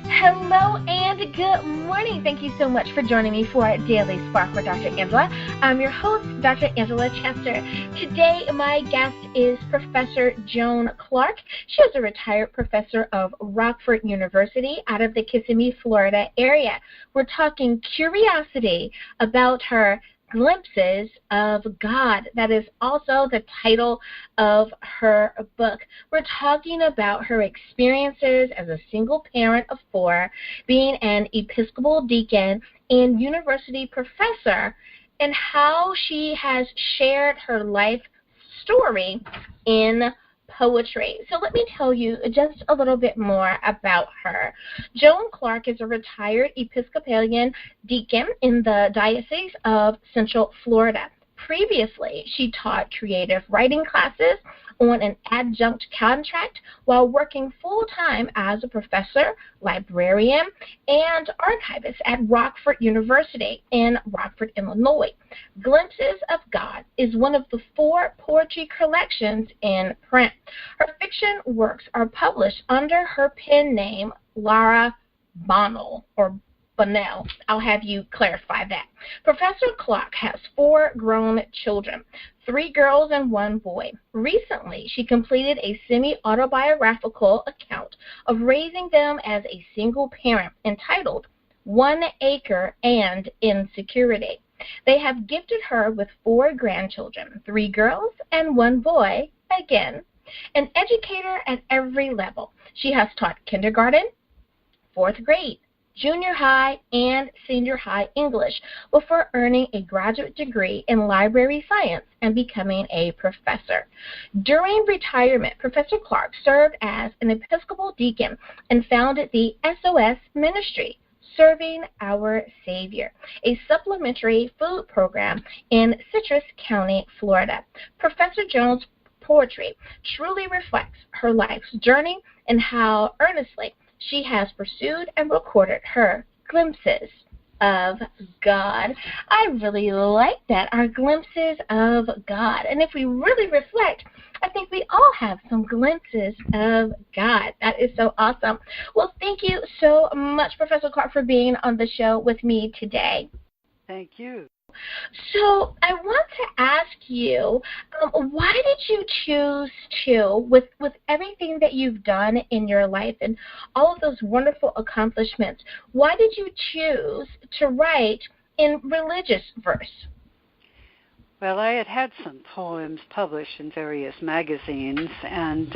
Hello and good morning. Thank you so much for joining me for Daily Spark with Dr. Angela. I'm your host, Dr. Angela Chester. Today, my guest is Professor Joan Clark. She is a retired professor of Rockford University out of the Kissimmee, Florida area. We're talking curiosity about her Glimpses of God. That is also the title of her book. We're talking about her experiences as a single parent of 4, being an Episcopal deacon and university professor, and how she has shared her life story in poetry. So let me tell you just a little bit more about her. Joan Clark is a retired Episcopalian deacon in the Diocese of Central Florida. Previously, she taught creative writing classes on an adjunct contract while working full-time as a professor, librarian, and archivist at Rockford University in Rockford, Illinois. Glimpses of God is one of the 4 poetry collections in print. Her fiction works are published under her pen name, Lara Bonnell, or Bonnell. I'll have you clarify that. Professor Clark has 4 grown children, 3 girls and 1 boy. Recently, she completed a semi-autobiographical account of raising them as a single parent entitled ONE ACRE AND INSECURITY. They have gifted her with 4 grandchildren, 3 girls and 1 boy, again, an educator at every level. She has taught kindergarten, 4th grade, junior high, and senior high English before earning a graduate degree in library science and becoming a professor. During retirement, Professor Clark served as an Episcopal deacon and founded the SOS Ministry, Serving Our Savior, a supplementary food program in Citrus County, Florida. Professor Jones' poetry truly reflects her life's journey and how earnestly she has pursued and recorded her glimpses of God. I really like that, our glimpses of God. And if we really reflect, I think we all have some glimpses of God. That is so awesome. Well, thank you so much, Professor Clark, for being on the show with me today. Thank you. So I want to ask you, why did you choose to, with everything that you've done in your life and all of those wonderful accomplishments, why did you choose to write in religious verse? Well, I had some poems published in various magazines, and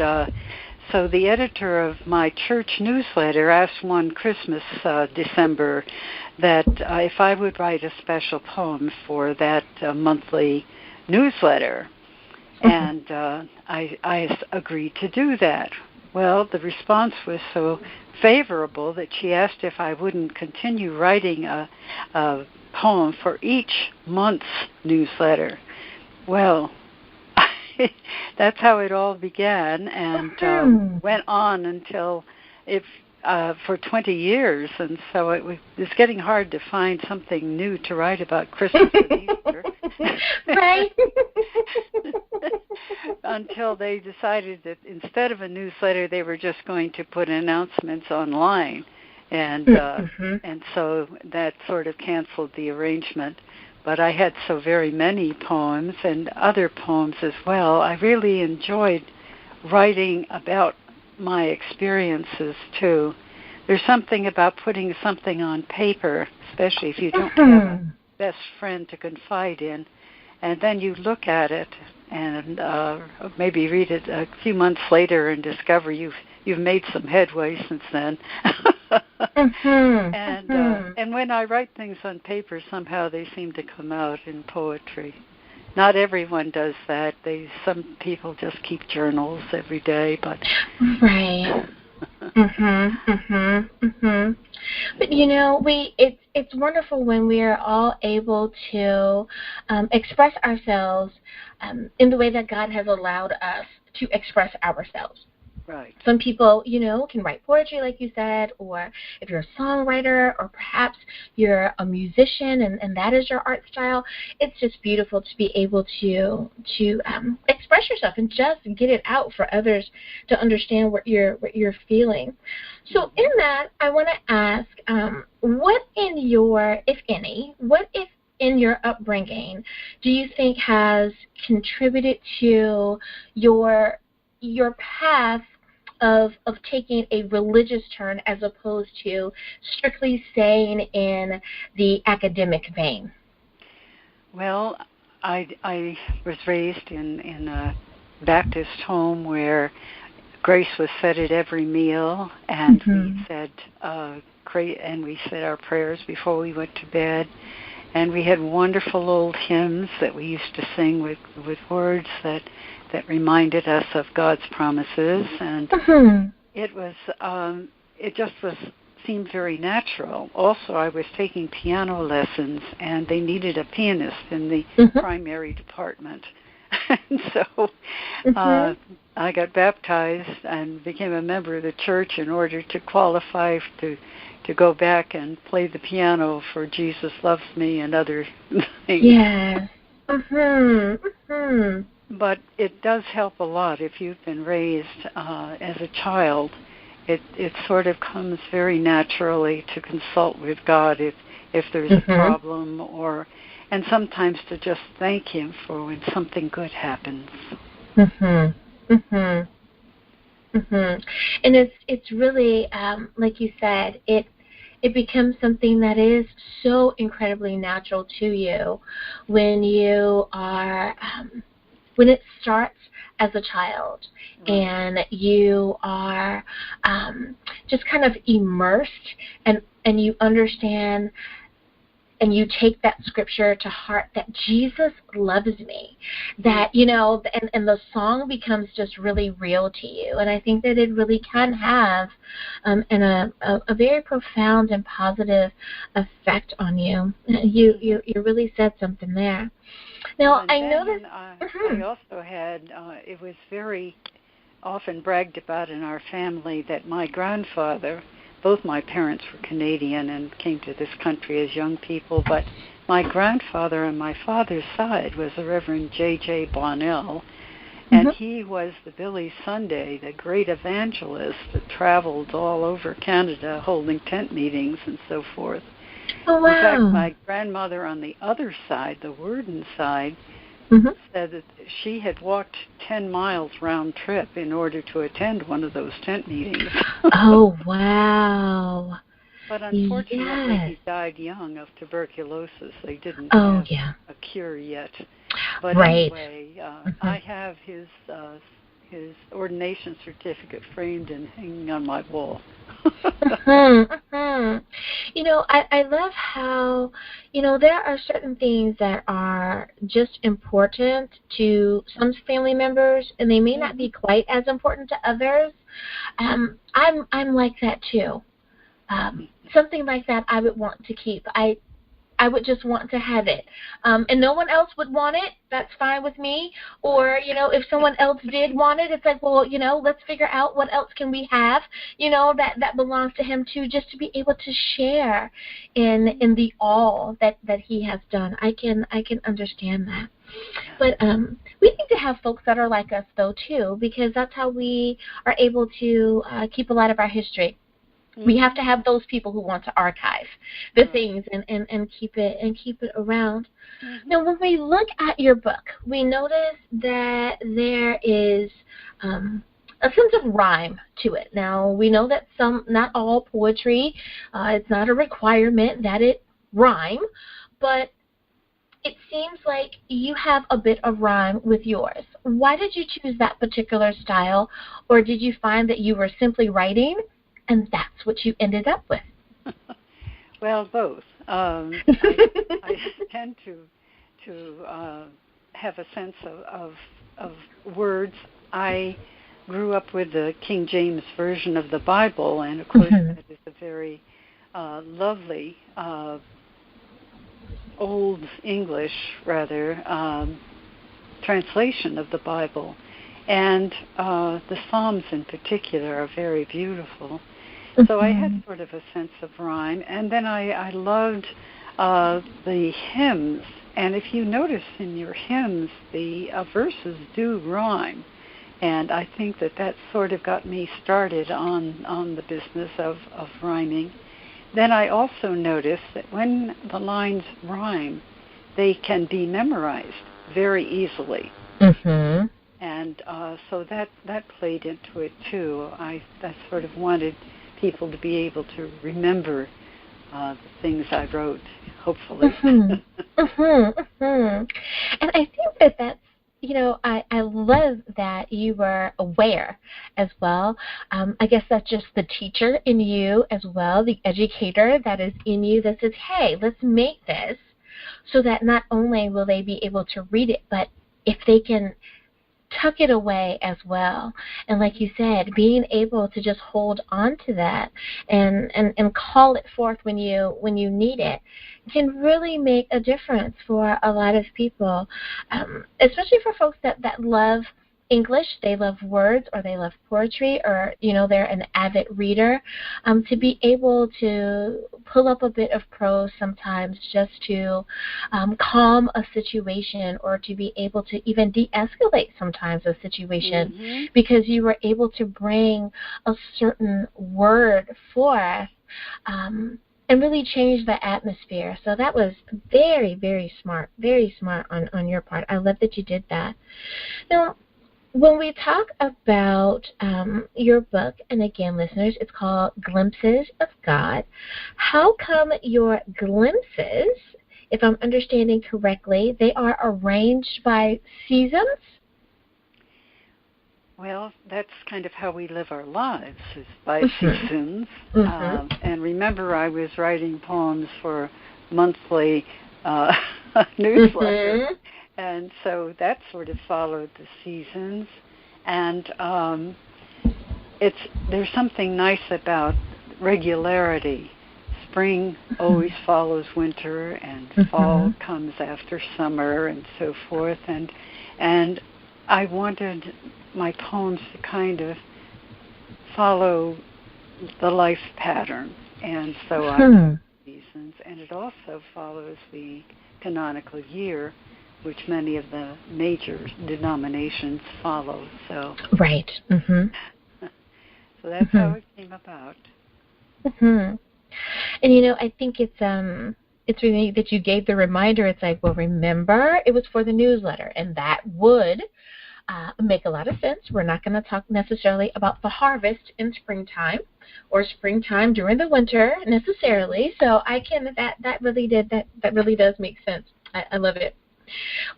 so the editor of my church newsletter asked one Christmas, December, that if I would write a special poem for that monthly newsletter, and I agreed to do that. Well, the response was so favorable that she asked if I wouldn't continue writing a poem for each month's newsletter. Well, that's how it all began, and went on until for 20 years, and so it was getting hard to find something new to write about Christmas and Easter. Right. Until they decided that instead of a newsletter, they were just going to put announcements online, and so that sort of canceled the arrangement. But I had so very many poems and other poems as well. I really enjoyed writing about my experiences, too. There's something about putting something on paper, especially if you don't have a best friend to confide in, and then you look at it and maybe read it a few months later and discover you've made some headway since then. And when I write things on paper, somehow they seem to come out in poetry. Not everyone does that. Some people just keep journals every day, but right. But you know, it's wonderful when we are all able to express ourselves in the way that God has allowed us to express ourselves. Right. Some people, can write poetry, like you said, or if you're a songwriter, or perhaps you're a musician and that is your art style. It's just beautiful to be able to express yourself and just get it out for others to understand what you're feeling. So in that, I want to ask, what in your upbringing do you think has contributed to your path of taking a religious turn as opposed to strictly staying in the academic vein? Well, I was raised in a Baptist home where grace was said at every meal, and we said we said our prayers before we went to bed, and we had wonderful old hymns that we used to sing with words that reminded us of God's promises, and it just seemed very natural. Also, I was taking piano lessons, and they needed a pianist in the primary department. And so I got baptized and became a member of the church in order to qualify to go back and play the piano for Jesus Loves Me and other things. Yes. But it does help a lot if you've been raised as a child. It sort of comes very naturally to consult with God if there's a problem, and sometimes to just thank Him for when something good happens. And it's really, like you said, it becomes something that is so incredibly natural to you when you are, when it starts as a child, and you are just kind of immersed, and you understand, and you take that scripture to heart that Jesus loves me, that, and the song becomes just really real to you. And I think that it really can have a very profound and positive effect on you. You really said something there. Now, I noticed... I also had, it was very often bragged about in our family that my grandfather... Both my parents were Canadian and came to this country as young people, but my grandfather on my father's side was the Reverend J.J. Bonnell, and he was the Billy Sunday, the great evangelist that traveled all over Canada holding tent meetings and so forth. Oh, wow. In fact, my grandmother on the other side, the Worden side, said that she had walked 10 miles round trip in order to attend one of those tent meetings. Oh, wow. But unfortunately, he died young of tuberculosis. They didn't have a cure yet. But anyway, I have his ordination certificate framed and hanging on my wall. I love how, there are certain things that are just important to some family members, and they may not be quite as important to others. I'm like that too. Something like that I would want to keep. I would just want to have it. And no one else would want it. That's fine with me. Or, if someone else did want it, it's like, well, let's figure out what else can we have, that belongs to him too, just to be able to share in the all that he has done. I can understand that. But we need to have folks that are like us, though, too, because that's how we are able to keep a lot of our history. We have to have those people who want to archive the things and keep it around. Now, when we look at your book, we notice that there is a sense of rhyme to it. Now, we know that not all poetry, it's not a requirement that it rhyme, but it seems like you have a bit of rhyme with yours. Why did you choose that particular style, or did you find that you were simply writing and that's what you ended up with? Well, both. I tend to have a sense of words. I grew up with the King James Version of the Bible, and of course that is a very lovely Old English, rather, translation of the Bible. And the Psalms in particular are very beautiful. So I had sort of a sense of rhyme. And then I loved the hymns. And if you notice in your hymns, the verses do rhyme. And I think that sort of got me started on the business of rhyming. Then I also noticed that when the lines rhyme, they can be memorized very easily. Mm-hmm. And so that played into it, too. I sort of wanted people to be able to remember the things I wrote, hopefully. Mm-hmm. Mm-hmm. Mm-hmm. And I think that's, I love that you were aware as well. I guess that's just the teacher in you as well, the educator that is in you that says, hey, let's make this so that not only will they be able to read it, but if they can tuck it away as well. And like you said, being able to just hold on to that and call it forth when you need it can really make a difference for a lot of people, especially for folks that love English, they love words, or they love poetry, or, they're an avid reader, to be able to pull up a bit of prose sometimes just to calm a situation, or to be able to even de-escalate sometimes a situation, because you were able to bring a certain word forth and really change the atmosphere. So that was very, very smart on your part. I love that you did that. Now, when we talk about your book, and again, listeners, it's called Glimpses of God, how come your glimpses, if I'm understanding correctly, they are arranged by seasons? Well, that's kind of how we live our lives, is by seasons. And remember, I was writing poems for monthly newsletter. And so that sort of followed the seasons. And there's something nice about regularity. Spring always follows winter, and fall comes after summer, and so forth. And I wanted my poems to kind of follow the life pattern. And so I did seasons. And it also follows the canonical year, which many of the major denominations follow. So right. So that's how it came about. And I think it's really that you gave the reminder. It's like, well, remember, it was for the newsletter, and that would make a lot of sense. We're not going to talk necessarily about the harvest in springtime or springtime during the winter necessarily. So that really does make sense. I love it.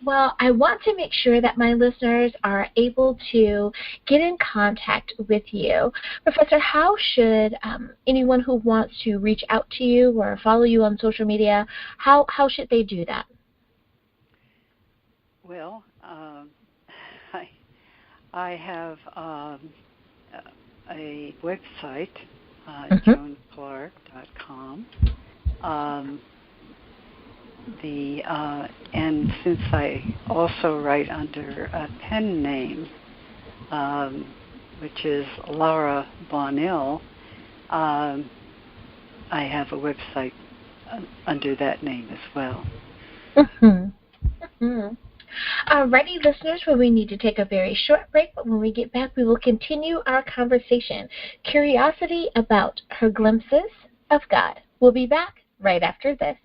Well, I want to make sure that my listeners are able to get in contact with you. Professor, how should anyone who wants to reach out to you or follow you on social media, how should they do that? Well, I have a website, joan-clark.com. And since I also write under a pen name, which is Lara Bonnell, I have a website under that name as well. Alrighty, listeners, well, we need to take a very short break, but when we get back, we will continue our conversation. Curiosity about her glimpses of God. We'll be back right after this.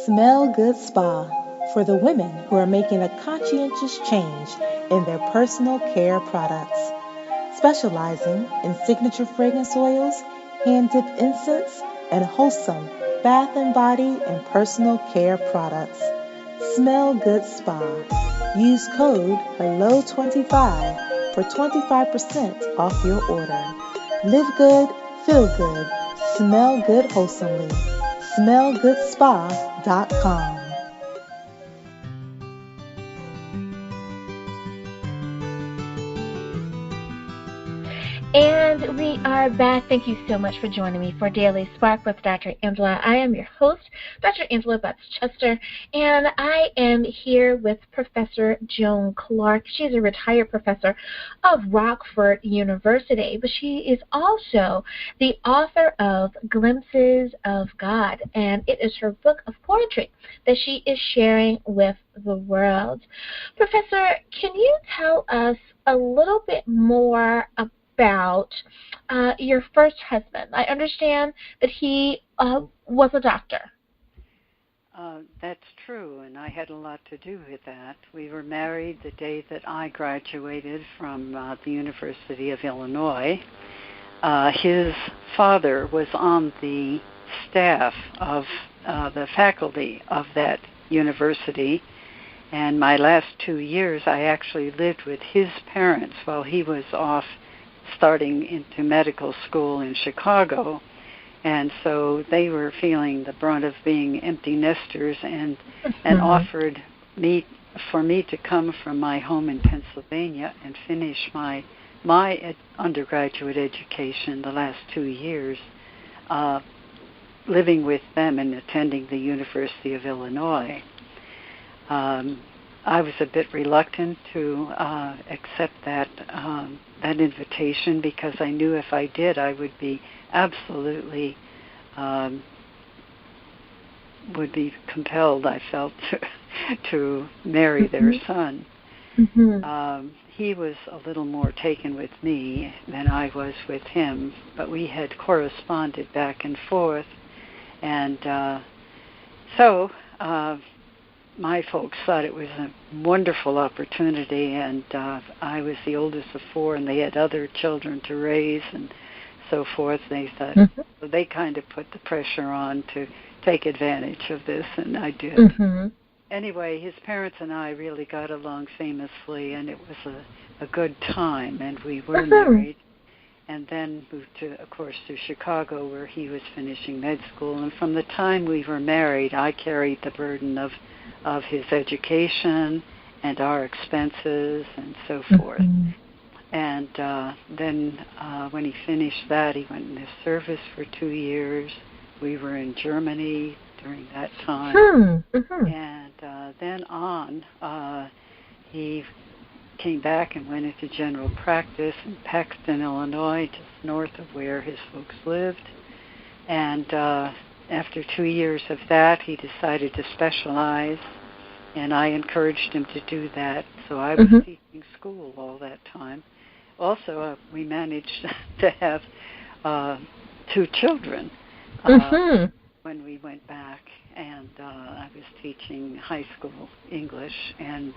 Smell Good Spa for the women who are making a conscientious change in their personal care products. Specializing in signature fragrance oils, hand-dipped incense, and wholesome bath and body and personal care products. Smell Good Spa. Use code HELLO25 for 25% off your order. Live good, feel good, smell good wholesomely. SmellGoodSpa.com. And we are back. Thank you so much for joining me for Daily Spark with Dr. Angela. I am your host, Dr. Angela Butts-Chester, and I am here with Professor Joan Clark. She's a retired professor of Rockford University, but she is also the author of Glimpses of God, and it is her book of poetry that she is sharing with the world. Professor, can you tell us a little bit more about your first husband? I understand that he was a doctor. That's true, and I had a lot to do with that. We were married the day that I graduated from the University of Illinois. His father was on the staff of the faculty of that university, and my last 2 years I actually lived with his parents while he was off starting into medical school in Chicago. And so they were feeling the brunt of being empty nesters and offered for me to come from my home in Pennsylvania and finish my undergraduate education the last 2 years living with them and attending the University of Illinois. I was a bit reluctant to accept that invitation because I knew if I did, I would be absolutely would be compelled, I felt, to marry their son. He was a little more taken with me than I was with him, but we had corresponded back and forth, and so my folks thought it was a wonderful opportunity, and I was the oldest of four, and they had other children to raise and so forth. They thought, so they kind of put the pressure on to take advantage of this, and I did. Anyway, his parents and I really got along famously, and it was a good time, and we were married, and then moved to, of course, to Chicago where he was finishing med school, and from the time we were married, I carried the burden of his education and our expenses and so forth. And then when he finished that, he went into service for 2 years. We were in Germany during that time. And then on, he came back and went into general practice in Paxton, Illinois, just north of where his folks lived. And after 2 years of that, he decided to specialize, and I encouraged him to do that. So I was teaching school all that time. Also, we managed to have 2 children when we went back, and I was teaching high school English, and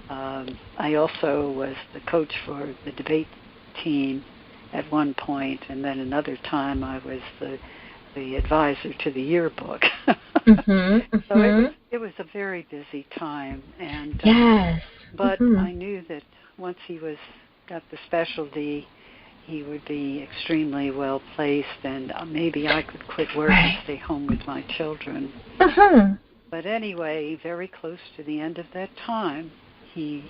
I also was the coach for the debate team at one point, and then another time I was the advisor to the yearbook. So it was a very busy time, and but I knew that once he got the specialty, he would be extremely well placed, and maybe I could quit work and stay home with my children. But anyway, very close to the end of that time, he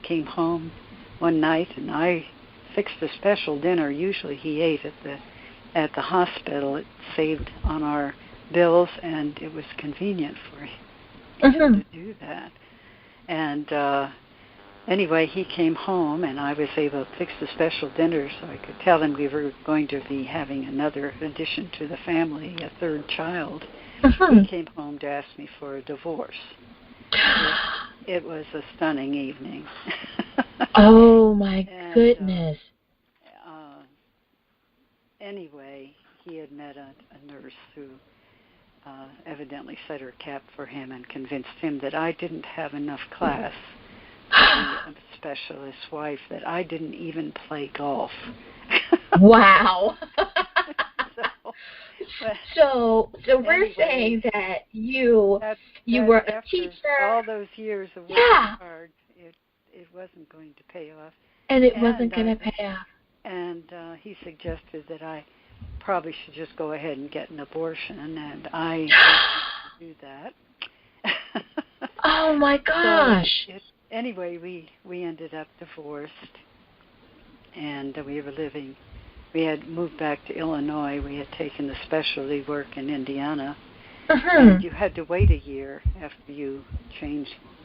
came home one night, and I fixed a special dinner. Usually he ate at the hospital. It saved on our bills, and it was convenient for him to do that. And anyway, he came home, and I was able to fix the special dinner so I could tell him we were going to be having another addition to the family, a third child. He came home to ask me for a divorce. It was a stunning evening. Oh, my goodness. Anyway, he had met a nurse who evidently set her cap for him and convinced him that I didn't have enough class to be a specialist wife, that I didn't even play golf. Wow. So anyway, we're saying that you were a teacher. All those years of working hard, it wasn't going to pay off. And it wasn't going to pay off. And he suggested that I probably should just go ahead and get an abortion, and I didn't do that. Oh, my gosh. So anyway, we ended up divorced, and we had moved back to Illinois. We had taken the specialty work in Indiana, and you had to wait a year after you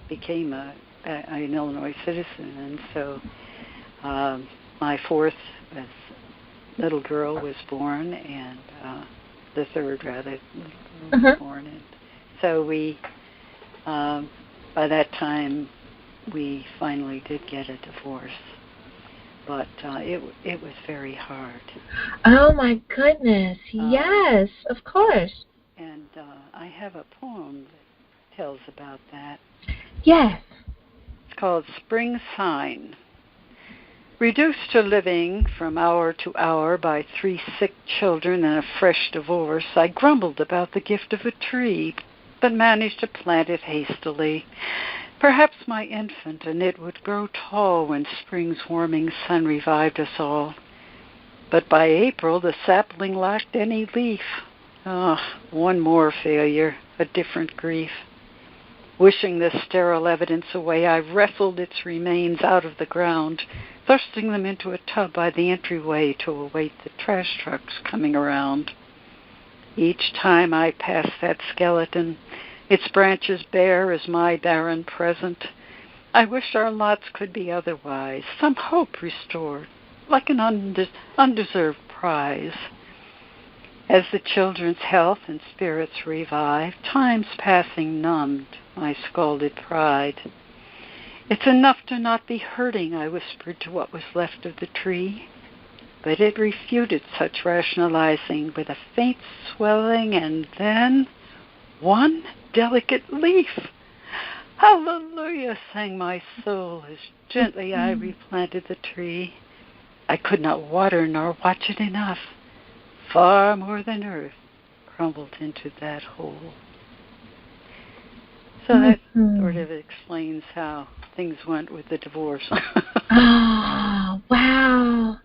became an Illinois citizen. And so my fourth little girl was born, and the third, rather, was born. And so we, by that time, we finally did get a divorce. But it was very hard. Oh, my goodness. Yes, of course. And I have a poem that tells about that. Yes. It's called Spring Sign. Reduced to living from hour to hour by 3 sick children and a fresh divorce, I grumbled about the gift of a tree, but managed to plant it hastily. Perhaps my infant and it would grow tall when spring's warming sun revived us all. But by April, the sapling lacked any leaf. One more failure, a different grief. Wishing the sterile evidence away, I wrestled its remains out of the ground, thrusting them into a tub by the entryway to await the trash trucks coming around. Each time I passed that skeleton, its branches bare as my barren present, I wished our lots could be otherwise, some hope restored, like an undeserved prize. As the children's health and spirits revived, time's passing numbed my scalded pride. It's enough to not be hurting, I whispered to what was left of the tree. But it refuted such rationalizing with a faint swelling, and then one delicate leaf. Hallelujah, sang my soul as gently I replanted the tree. I could not water nor watch it enough. Far more than earth crumbled into that hole. So that sort of explains how things went with the divorce. Oh, wow.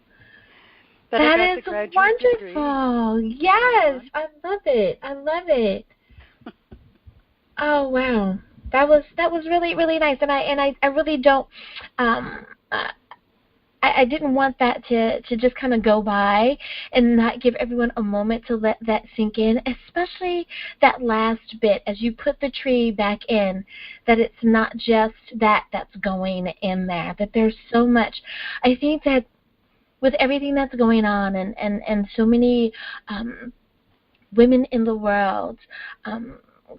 But that is wonderful. Degree. Yes, I love it. I love it. Oh, wow. That was really, really nice. And I really don't I didn't want that to just kind of go by and not give everyone a moment to let that sink in, especially that last bit as you put the tree back in, that it's not just that's going in there, that there's so much. I think that with everything that's going on and so many women in the world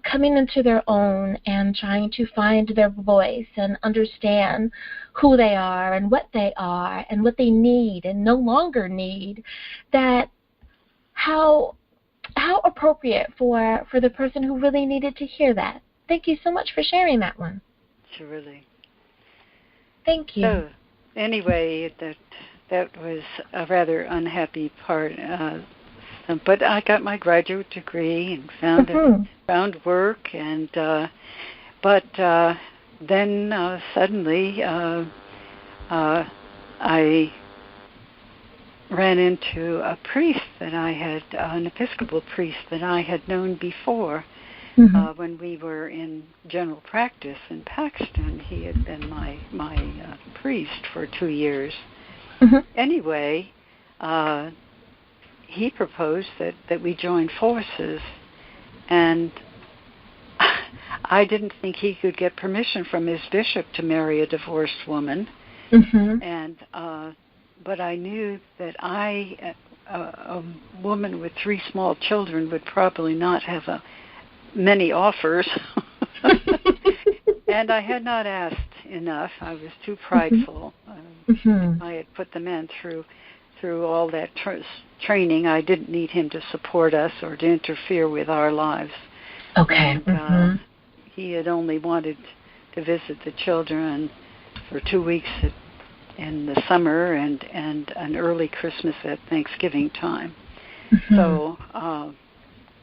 coming into their own and trying to find their voice and understand who they are and what they need and no longer need, that how appropriate for the person who really needed to hear that. Thank you so much for sharing that one. Surely. Thank you. So, anyway, that was a rather unhappy part. But I got my graduate degree and found work, and but then suddenly I ran into a priest that I had, an Episcopal priest that I had known before when we were in general practice in Paxton. He had been my priest for 2 years. Anyway, he proposed that we join forces, and I didn't think he could get permission from his bishop to marry a divorced woman, and but I knew that a woman with 3 small children would probably not have many offers, and I had not asked enough. I was too prideful. I had put the man through all that training. I didn't need him to support us or to interfere with our lives. Okay. And, he had only wanted to visit the children for 2 weeks in the summer and an early Christmas at Thanksgiving time. So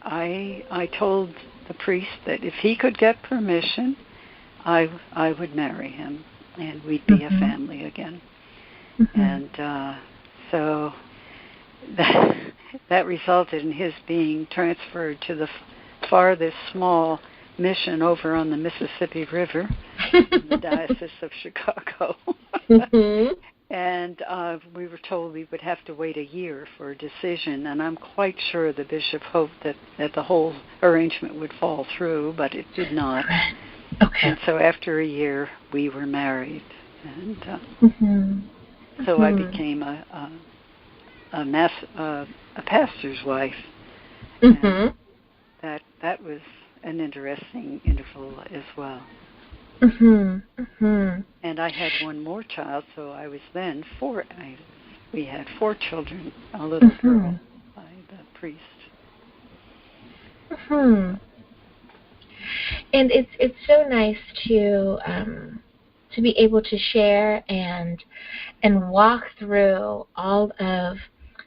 I told the priest that if he could get permission, I would marry him, and we'd be a family again. And so that resulted in his being transferred to the farthest small mission over on the Mississippi River in the Diocese of Chicago. And we were told we would have to wait a year for a decision, and I'm quite sure the bishop hoped that the whole arrangement would fall through, but it did not. Okay. And so after a year, we were married, and so I became a pastor's wife. And that was an interesting interval as well. And I had one more child, so I was then we had 4 children, a little girl by the priest. And it's so nice to be able to share and walk through all of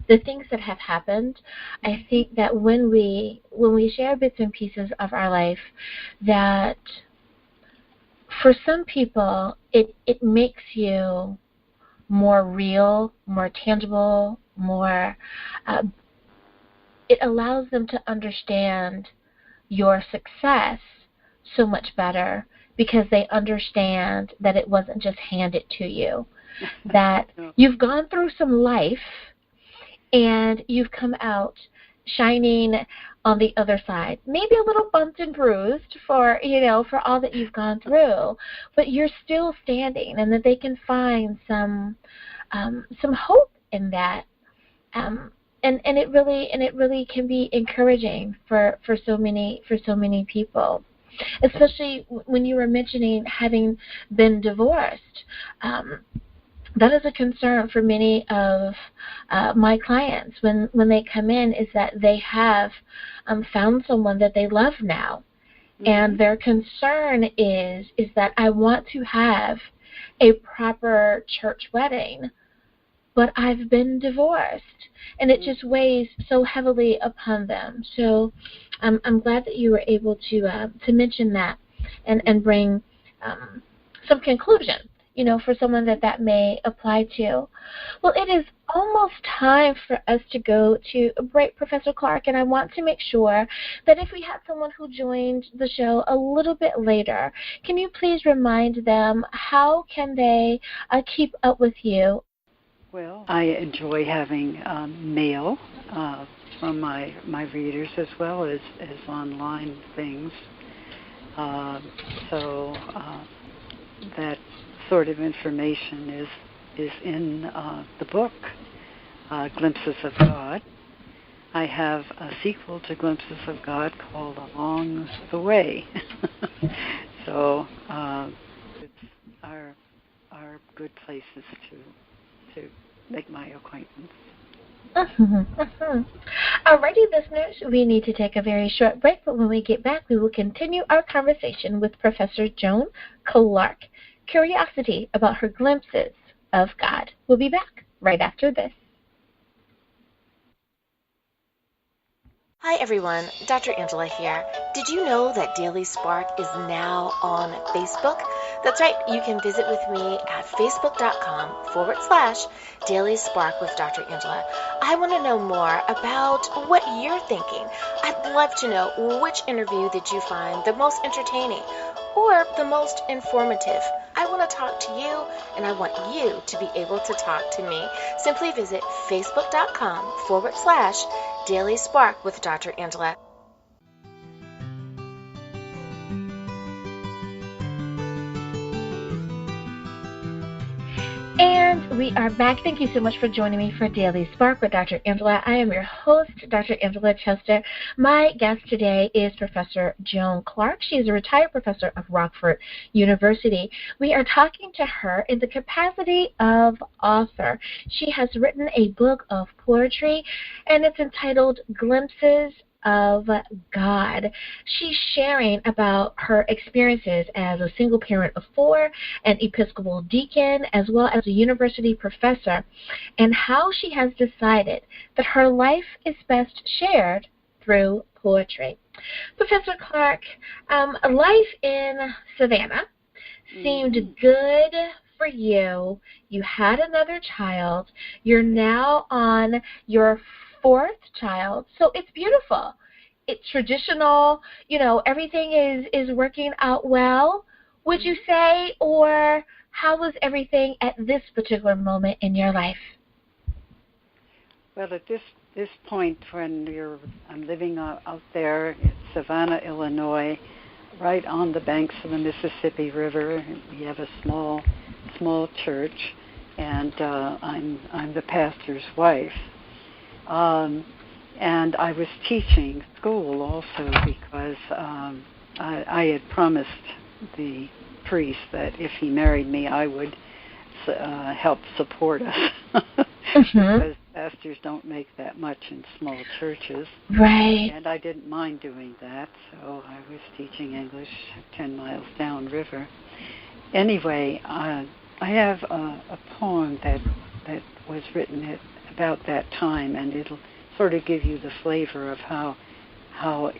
the things that have happened. I think that when we share bits and pieces of our life, that for some people it makes you more real, more tangible, more it allows them to understand your success so much better, because they understand that it wasn't just handed to you, that you've gone through some life and you've come out shining on the other side. Maybe a little bumped and bruised for all that you've gone through, but you're still standing, and that they can find some hope in that. And it really can be encouraging for so many people, especially when you were mentioning having been divorced. That is a concern for many of my clients when they come in, is that they have found someone that they love now. And their concern is that I want to have a proper church wedding, but I've been divorced, and it just weighs so heavily upon them. So I'm glad that you were able to mention that and bring some conclusion, for someone that may apply to. Well, it is almost time for us to go to a break, Professor Clark, and I want to make sure that if we have someone who joined the show a little bit later, can you please remind them how can they keep up with you? Well, I enjoy having mail from my readers, as well as online things. So that sort of information is in the book, Glimpses of God. I have a sequel to Glimpses of God called Along the Way. So it's our good places to make my acquaintance. Alrighty, listeners, we need to take a very short break, but when we get back, we will continue our conversation with Professor Joan Clark. Curiosity about her glimpses of God. We'll be back right after this. Hi everyone, Dr. Angela here. Did you know that Daily Spark is now on Facebook? That's right, you can visit with me at facebook.com/Daily Spark with Dr. Angela. I want to know more about what you're thinking. I'd love to know, which interview did you find the most entertaining or the most informative? I want to talk to you, and I want you to be able to talk to me. Simply visit facebook.com/Daily Spark with Dr. Angela. And we are back. Thank you so much for joining me for Daily Spark with Dr. Angela. I am your host, Dr. Angela Chester. My guest today is Professor Joan Clark. She is a retired professor of Rockford University. We are talking to her in the capacity of author. She has written a book of poetry, and it's entitled Glimpses of God. She's sharing about her experiences as a single parent of 4, an Episcopal deacon, as well as a university professor, and how she has decided that her life is best shared through poetry. Professor Clark, life in Savannah seemed good for you. You had another child. You're now on your 4th child, so it's beautiful. It's traditional, everything is working out well, would you say, or how was everything at this particular moment in your life? Well, at this point, when I'm living out there in Savannah, Illinois, right on the banks of the Mississippi River. We have a small church, and I'm the pastor's wife. And I was teaching school also because I had promised the priest that if he married me, I would help support us. Because pastors don't make that much in small churches. Right. And I didn't mind doing that, so I was teaching English 10 miles downriver. Anyway, I have a poem that was written at about that time, and it'll sort of give you the flavor of how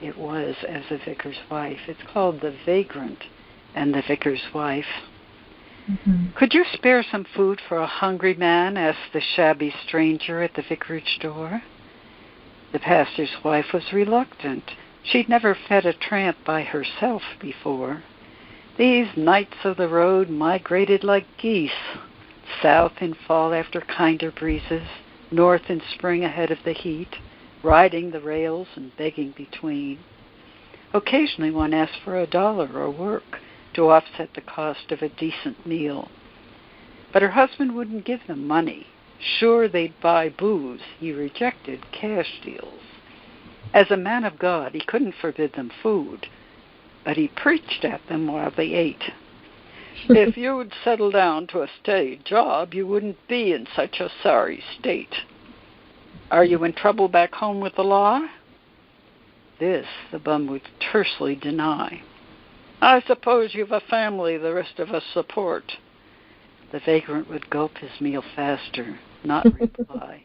it was as a vicar's wife. It's called The Vagrant and the Vicar's Wife. Mm-hmm. Could you spare some food for a hungry man? Asked the shabby stranger at the vicarage door. The pastor's wife was reluctant. She'd never fed a tramp by herself before. These knights of the road migrated like geese, south in fall after kinder breezes, north in spring ahead of the heat, riding the rails and begging between. Occasionally one asked for $1 or work to offset the cost of a decent meal. But her husband wouldn't give them money. Sure they'd buy booze, he rejected cash deals. As a man of God, he couldn't forbid them food, but he preached at them while they ate. If you would settle down to a steady job, you wouldn't be in such a sorry state. Are you in trouble back home with the law? This the bum would tersely deny. I suppose you've a family the rest of us support. The vagrant would gulp his meal faster, not reply.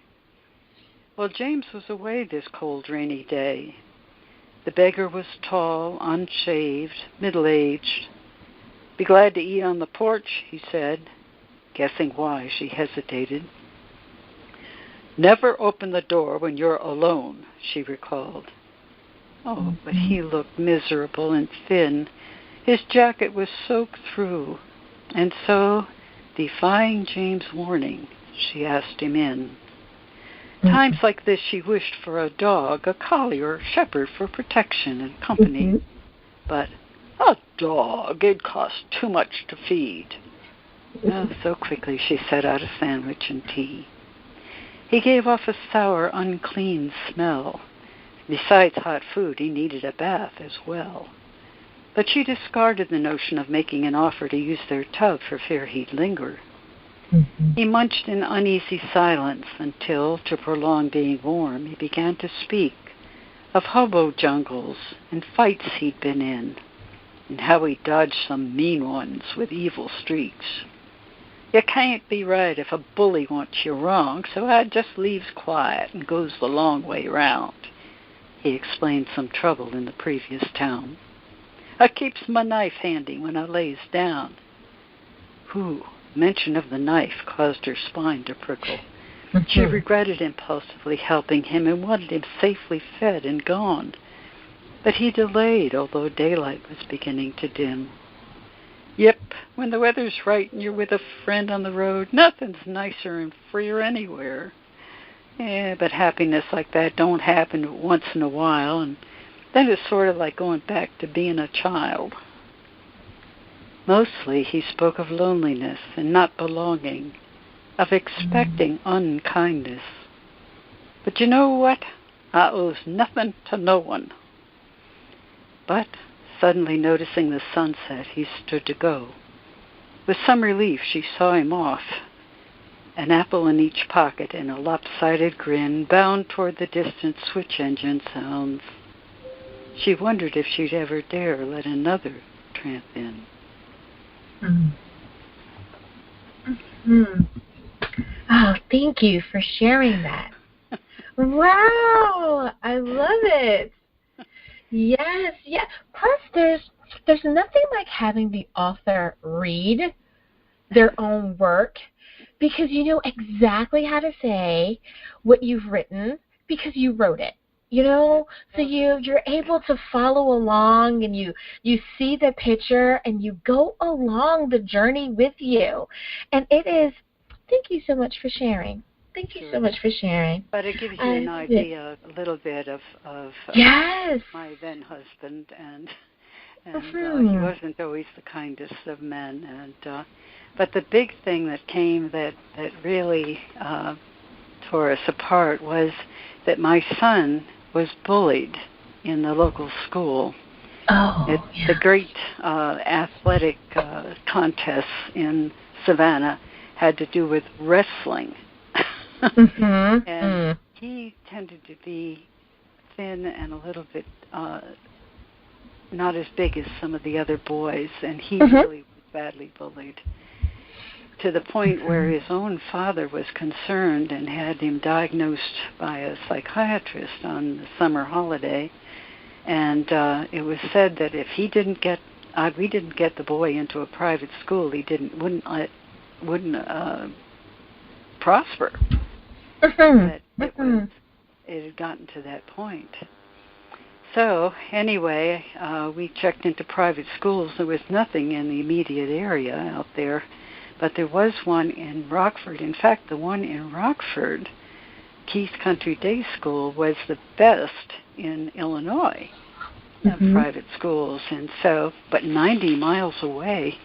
Well, James was away this cold, rainy day. The beggar was tall, unshaved, middle-aged. Be glad to eat on the porch, he said, guessing why she hesitated. Never open the door when you're alone, she recalled. Oh, but he looked miserable and thin. His jacket was soaked through, and so, defying James' warning, she asked him in. Times like this she wished for a dog, a collie or a shepherd for protection and company. But a dog, it cost too much to feed. Oh, so quickly she set out a sandwich and tea. He gave off a sour, unclean smell. Besides hot food, he needed a bath as well. But she discarded the notion of making an offer to use their tub for fear he'd linger. He munched in uneasy silence until, to prolong being warm, he began to speak of hobo jungles and fights he'd been in, and how he dodged some mean ones with evil streaks. You can't be right if a bully wants you wrong, so I just leaves quiet and goes the long way round. He explained some trouble in the previous town. I keeps my knife handy when I lays down. Mention of the knife caused her spine to prickle. She regretted impulsively helping him and wanted him safely fed and gone. But he delayed, although daylight was beginning to dim. Yep, when the weather's right and you're with a friend on the road, nothing's nicer and freer anywhere. But happiness like that don't happen once in a while, and then it's sort of like going back to being a child. Mostly he spoke of loneliness and not belonging, of expecting unkindness. But you know what? I owes nothing to no one. But, suddenly noticing the sunset, he stood to go. With some relief, she saw him off, an apple in each pocket and a lopsided grin bound toward the distant switch engine sounds. She wondered if she'd ever dare let another tramp in. Oh, thank you for sharing that. Wow, I love it. Yes, yeah. Plus, there's nothing like having the author read their own work, because you know exactly how to say what you've written because you wrote it. you know, so you're able to follow along, and you see the picture and you go along the journey with you. And it is, thank you so much for sharing. Thank you so much for sharing. But it gives you an idea, a little bit of yes. My then husband, and he wasn't always the kindest of men. And but the big thing that came that really tore us apart was that my son was bullied in the local school. The great athletic contests in Savannah had to do with wrestling. And he tended to be thin and a little bit not as big as some of the other boys, and he really was badly bullied, to the point where his own father was concerned and had him diagnosed by a psychiatrist on the summer holiday. And it was said that if we didn't get the boy into a private school, he wouldn't prosper. That it had gotten to that point. So anyway, we checked into private schools. There was nothing in the immediate area out there, but there was one in Rockford. In fact, the one in Rockford, Keith Country Day School, was the best in Illinois of private schools, and so, but 90 miles away.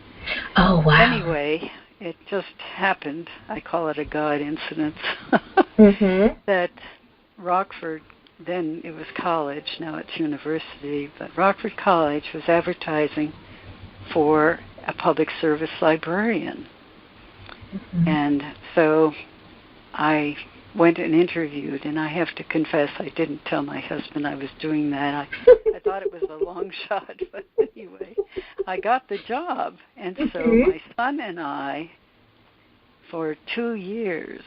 Oh, wow. Anyway, it just happened, I call it a God incident, that Rockford, then it was college, now it's university, but Rockford College was advertising for a public service librarian. And so I went and interviewed, and I have to confess I didn't tell my husband I was doing that. I thought it was a long shot, but anyway, I got the job. And so my son and I, for 2 years,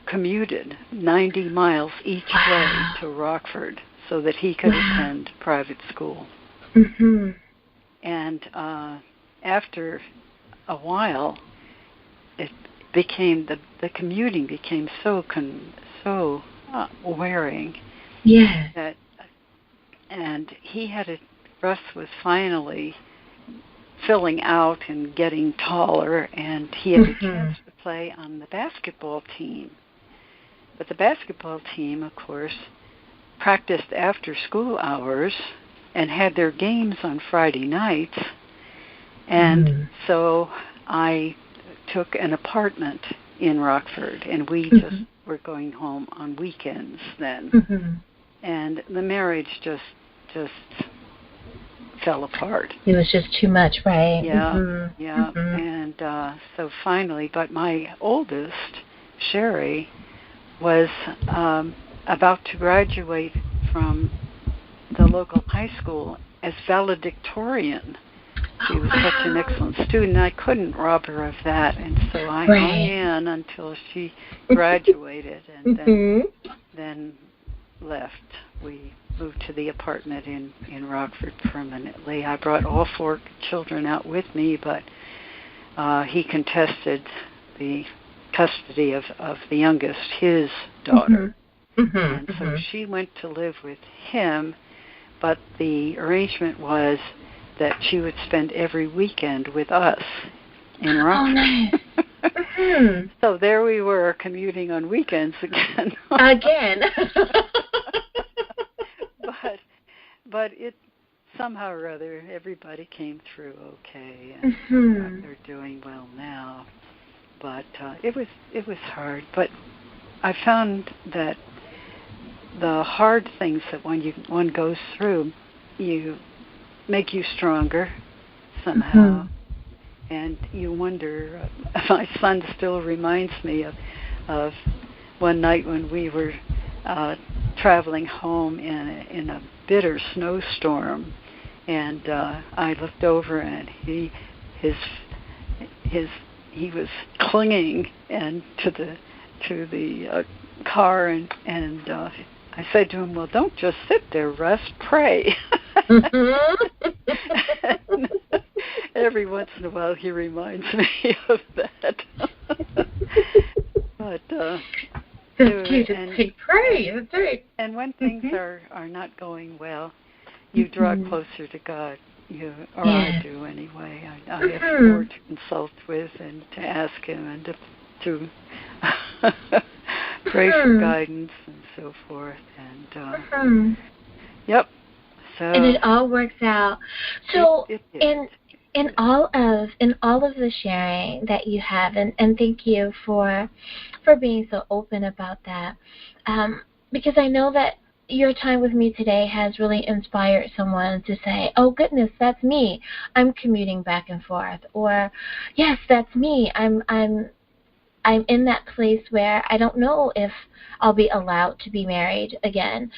commuted 90 miles each way to Rockford so that he could attend private school. And after a while, it became the commuting became so wearing. That, and Russ was finally filling out and getting taller, and he had a chance to play on the basketball team. But the basketball team, of course, practiced after school hours and had their games on Friday nights. And so I took an apartment in Rockford, and we just were going home on weekends then. And the marriage just fell apart. It was just too much, right? Yeah. And so finally, but my oldest, Sherry, was about to graduate from the local high school as valedictorian. She was such an excellent student. I couldn't rob her of that, and so I hung in until she graduated, and then left. We moved to the apartment in Rockford permanently. I brought all 4 children out with me, but he contested the custody of the youngest, his daughter. And so she went to live with him, but the arrangement was that she would spend every weekend with us in Rockford. So there we were, commuting on weekends again. But it somehow or other, everybody came through okay, and they're doing well now. But it was hard. But I found that the hard things that one goes through, make you stronger somehow. And you wonder, my son still reminds me of one night when we were traveling home in a bitter snowstorm, and I looked over, and he was clinging and to the car, and I said to him, "Well, don't just sit there, Russ, pray." Every once in a while he reminds me of that. But You just take praise. That's right. And when things are not going well, you draw closer to God. I do anyway. I have more to consult with and to ask Him and to pray for guidance and so forth. And yep. So and it all works out. So in all of the sharing that you have, and thank you for being so open about that, because I know that your time with me today has really inspired someone to say, oh goodness, that's me. I'm commuting back and forth. Or, yes, that's me. I'm in that place where I don't know if I'll be allowed to be married again.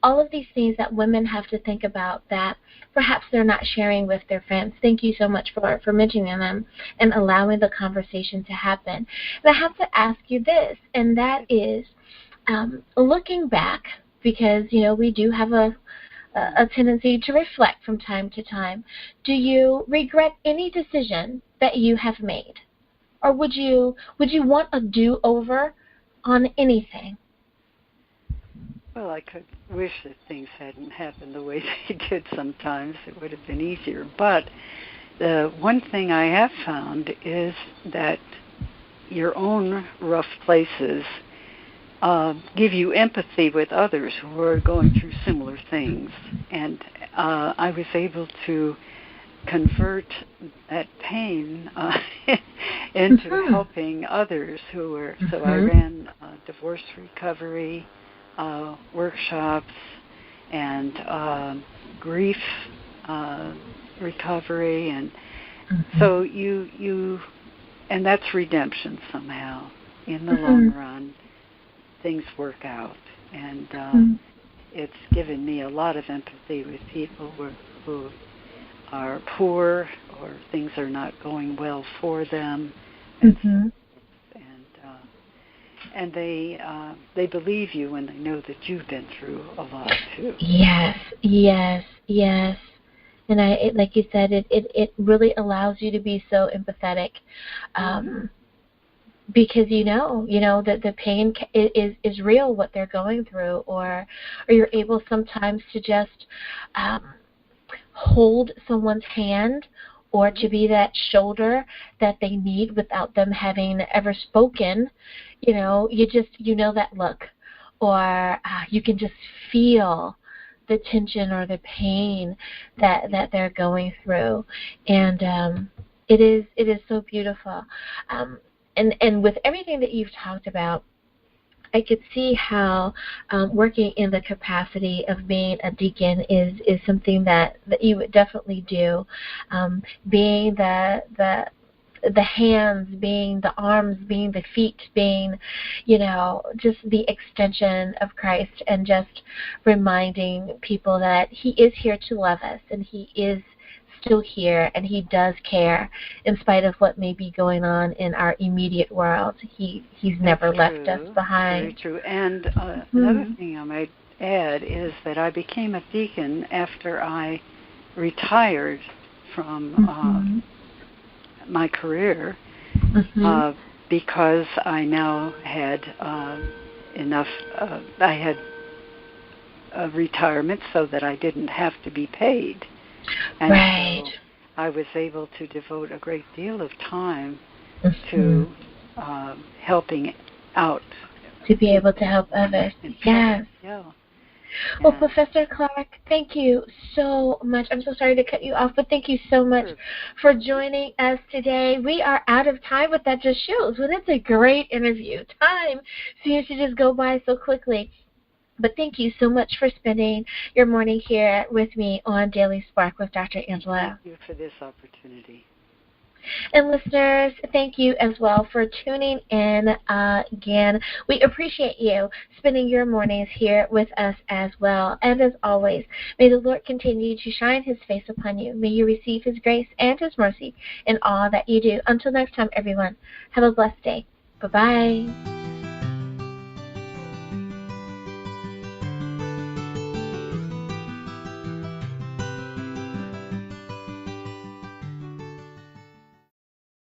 All of these things that women have to think about that perhaps they're not sharing with their friends. Thank you so much for mentioning them and allowing the conversation to happen. And I have to ask you this, and that is, looking back, because, we do have a tendency to reflect from time to time. Do you regret any decision that you have made? Or would you want a do-over on anything? Well, I could wish that things hadn't happened the way they did sometimes. It would have been easier. But the one thing I have found is that your own rough places give you empathy with others who are going through similar things. And I was able to convert that pain into helping others who were, so I ran divorce recovery workshops and grief recovery, and so you and that's redemption somehow. In the long run, things work out, and it's given me a lot of empathy with people who are poor or things are not going well for them, and they believe you when they know that you've been through a lot too. Yes. And like you said, it really allows you to be so empathetic, because you know that the pain is real, what they're going through, or you're able sometimes to just hold someone's hand, or to be that shoulder that they need without them having ever spoken. You know that look, or you can just feel the tension or the pain that they're going through, and it is so beautiful. And with everything that you've talked about, I could see how working in the capacity of being a deacon is something that you would definitely do. Being the hands, being the arms, being the feet, being, just the extension of Christ, and just reminding people that He is here to love us, and He is still here, and He does care in spite of what may be going on in our immediate world. He's never left us behind. Very true. And another thing I might add is that I became a deacon after I retired from my career, because I now had enough. I had a retirement so that I didn't have to be paid. And so I was able to devote a great deal of time to helping out. To be able to help others. Yes. Yeah. Well, Professor Clark, thank you so much. I'm so sorry to cut you off, but thank you so much for joining us today. We are out of time, but that just shows. Well, that's a great interview. Time seems to just go by so quickly. But thank you so much for spending your morning here with me on Daily Spark with Dr. Angela. Thank you for this opportunity. And listeners, thank you as well for tuning in again. We appreciate you spending your mornings here with us as well. And as always, may the Lord continue to shine His face upon you. May you receive His grace and His mercy in all that you do. Until next time, everyone, have a blessed day. Bye-bye.